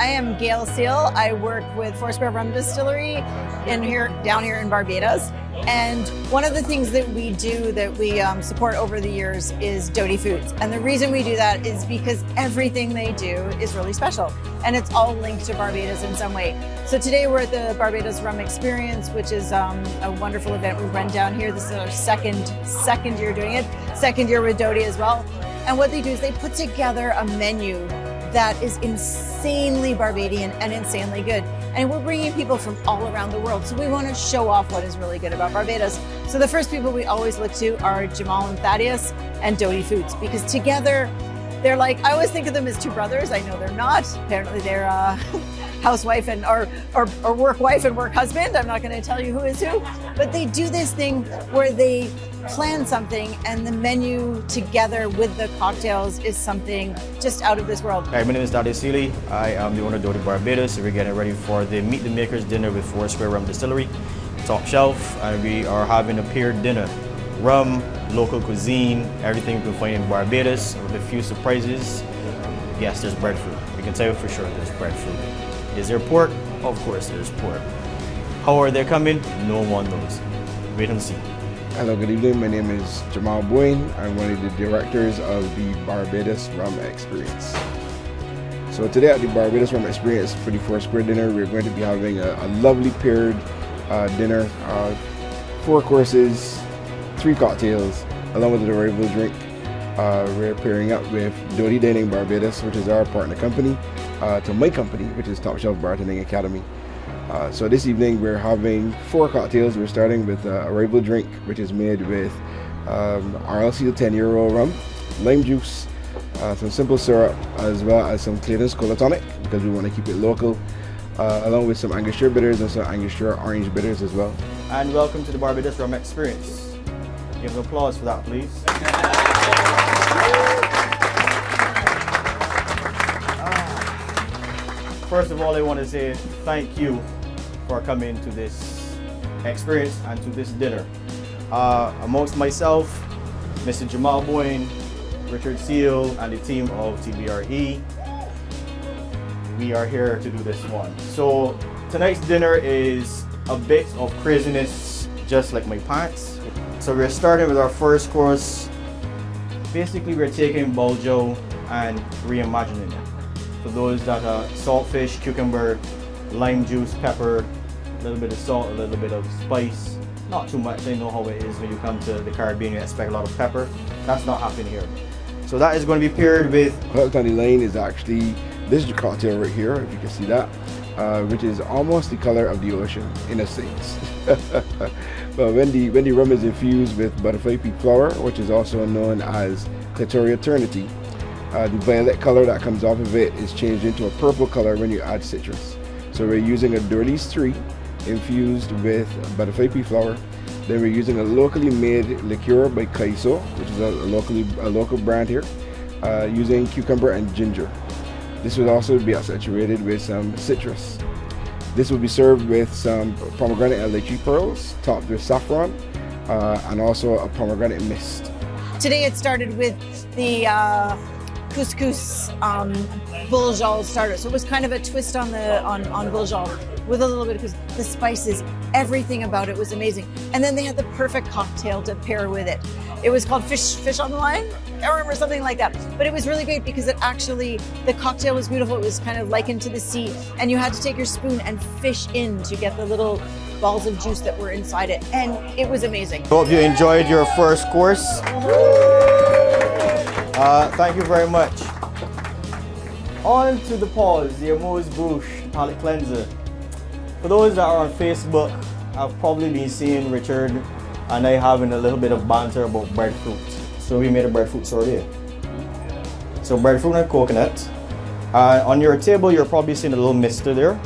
I am Gail Seal. I work with Foursquare Rum Distillery down here in Barbados. And one of the things that we do that we support over the years is Dodi Foods. And the reason we do that is because everything they do is really special. And it's all linked to Barbados in some way. So today we're at the Barbados Rum Experience, which is a wonderful event we run down here. This is our second year doing it, second year with Dodi as well. And what they do is they put together a menu that is insanely Barbadian and insanely good. And we're bringing people from all around the world. So we want to show off what is really good about Barbados. So the first people we always look to are Jamal and Thaddeus and Dodi Foods, because together they're like, I always think of them as two brothers. I know they're not. Apparently they're housewife and or work wife and work husband. I'm not going to tell you who is who, but they do this thing where they plan something and the menu together with the cocktails is something just out of this world. Hi, my name is Dodi Sealy. I am the owner of Dodi Barbados. We're getting ready for the Meet the Makers dinner with Foursquare Rum Distillery, Topshelf, and we are having a paired dinner. Rum, local cuisine, everything you can find in Barbados with a few surprises. Yes, there's breadfruit. We can tell you for sure there's breadfruit. Is there pork? Of course there's pork. How are they coming? No one knows. Wait and see. Hello, good evening. My name is Jamal Boyne. I'm one of the directors of the Barbados Rum Experience. So today at the Barbados Rum Experience for the Foursquare dinner, we're going to be having a lovely paired dinner. 4 courses, 3 cocktails, along with an arrival drink. We're pairing up with Dodi Barbados, which is our partner company, to my company, which is Topshelf Bartending Academy. So this evening we're having 4 cocktails. We're starting with a arrival drink, which is made with RLC 10-year-old rum, lime juice, some simple syrup, as well as some Clayton's Cola Tonic, because we want to keep it local, along with some Angostura bitters and some Angostura orange bitters as well. And welcome to the Barbados Rum Experience. Give an applause for that, please. First of all, I want to say thank you for coming to this experience and to this dinner. Amongst myself, Mr. Jamal Boyne, Richard Seal, and the team of TBRE, we are here to do this one. So tonight's dinner is a bit of craziness, just like my pants. So we're starting with our first course. Basically, we're taking buljo and reimagining it. For those that are saltfish, cucumber, lime juice, pepper, a little bit of salt, a little bit of spice. Not too much. I know how it is when you come to the Caribbean, you expect a lot of pepper. That's not happening here. So that is going to be paired with... Hooked on the line is actually this cocktail right here, if you can see that, which is almost the color of the ocean in a sense. But when the rum is infused with butterfly pea flower, which is also known as Clitoria eternity, the violet color that comes off of it is changed into a purple color when you add citrus. So we're using a Dorleys 3 infused with butterfly pea flower. Then we're using a locally made liqueur by Kaiso, which is a local brand here, using cucumber and ginger. This will also be saturated with some citrus. This will be served with some pomegranate and lychee pearls, topped with saffron, and also a pomegranate mist. Today it started with the couscous bourgeois starter. So it was kind of a twist on bourgeois with a little bit of the spices. Everything about it was amazing. And then they had the perfect cocktail to pair with it. It was called Fish on the Line. I remember something like that. But it was really great because the cocktail was beautiful. It was kind of likened to the sea. And you had to take your spoon and fish in to get the little balls of juice that were inside it. And it was amazing. Hope you enjoyed your first course. Thank you very much. On to the pause, the amuse bouche palate cleanser. For those that are on Facebook, I've probably been seeing Richard and I having a little bit of banter about breadfruit. So we made a breadfruit sorbet. So breadfruit and coconut. On your table, you're probably seeing a little mister there.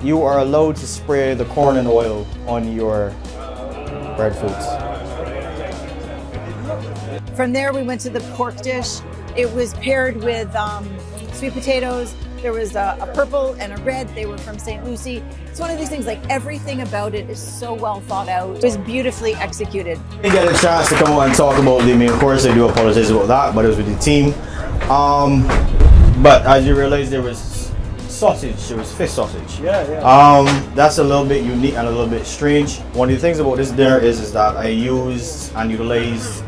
You are allowed to spray the corn and oil on your breadfruits. From there, we went to the pork dish. It was paired with sweet potatoes. There was a purple and a red. They were from St. Lucie. It's one of these things, like everything about it is so well thought out. It was beautifully executed. I didn't get a chance to come out and talk about the main course. I do apologize about that, but it was with the team. But as you realize, there was sausage. It was fish sausage. Yeah. That's a little bit unique and a little bit strange. One of the things about this dinner is that I used and utilized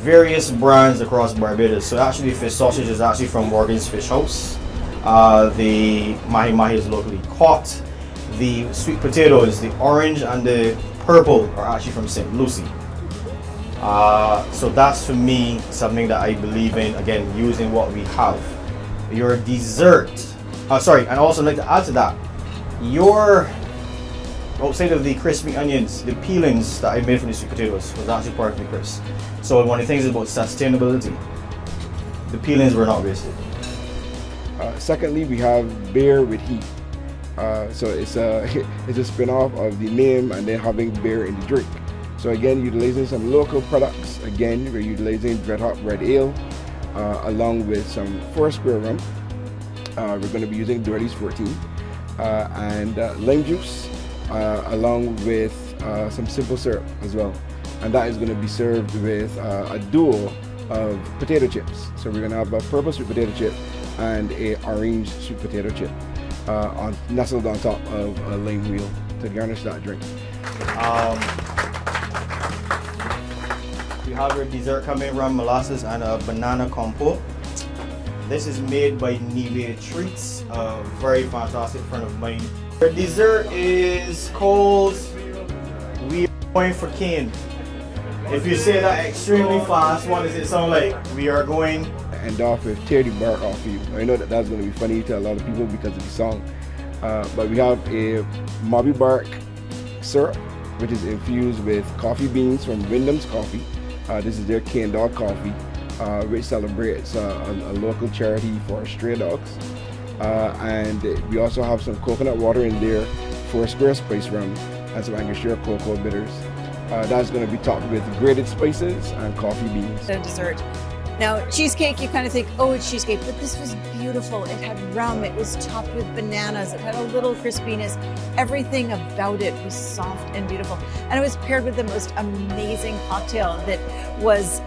various brands across Barbados. So actually, fish sausage is actually from Morgan's Fish House. The mahi mahi is locally caught. The sweet potatoes, the orange and the purple, are actually from St. Lucie. So that's for me something that I believe in. Again, using what we have. Your dessert. And also I'd like to add to that, your outside of the crispy onions, the peelings that I made from the sweet potatoes was actually part of the crisp. So one of the things is about sustainability. The peelings were not wasted. Secondly, we have beer with heat. So it's a spin-off of the name and then having beer in the drink. So again, utilizing some local products. Again, we're utilizing Red Hot Red Ale along with some Foursquare rum. We're going to be using Dodi's 14 and lime juice along with some simple syrup as well. And that is going to be served with a duo of potato chips. So we're going to have a purple sweet potato chip and a orange sweet potato chip nestled on top of a lime wheel to garnish that drink. We have your dessert coming, rum, molasses, and a banana compote. This is made by Neve Treats, a very fantastic friend of mine. Our dessert is called We Are Going for Cane. If you say that extremely fast, what does it sound like? We are going. End off with Tear the Bark Off You. I know that that's going to be funny to a lot of people because of the song. But we have a Mobby Bark syrup, which is infused with coffee beans from Wyndham's Coffee. This is their cane dog coffee, which celebrates a local charity for stray dogs. And we also have some coconut water in there, Foursquare spice rum, and some Angostura cocoa bitters. That's going to be topped with grated spices and coffee beans. The dessert. Now, cheesecake, you kind of think, oh, it's cheesecake, but this was beautiful. It had rum, it was topped with bananas, it had a little crispiness. Everything about it was soft and beautiful. And it was paired with the most amazing cocktail that was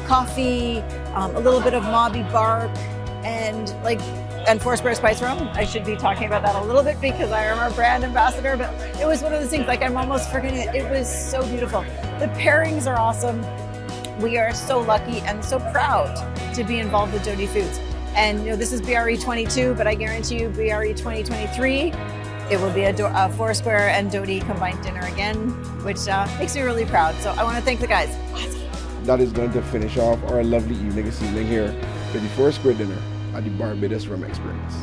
coffee, a little bit of Mobby Bark, and Foursquare Spice Rum. I should be talking about that a little bit because I am our brand ambassador, but it was one of those things, I'm almost forgetting it. It was so beautiful. The pairings are awesome. We are so lucky and so proud to be involved with Dodi Foods. And this is BRE 22, but I guarantee you BRE 2023, it will be a Foursquare and Dodi combined dinner again, which makes me really proud. So I want to thank the guys. That is going to finish off our lovely evening this evening here with the Foursquare dinner at the Barbados Rum Experience.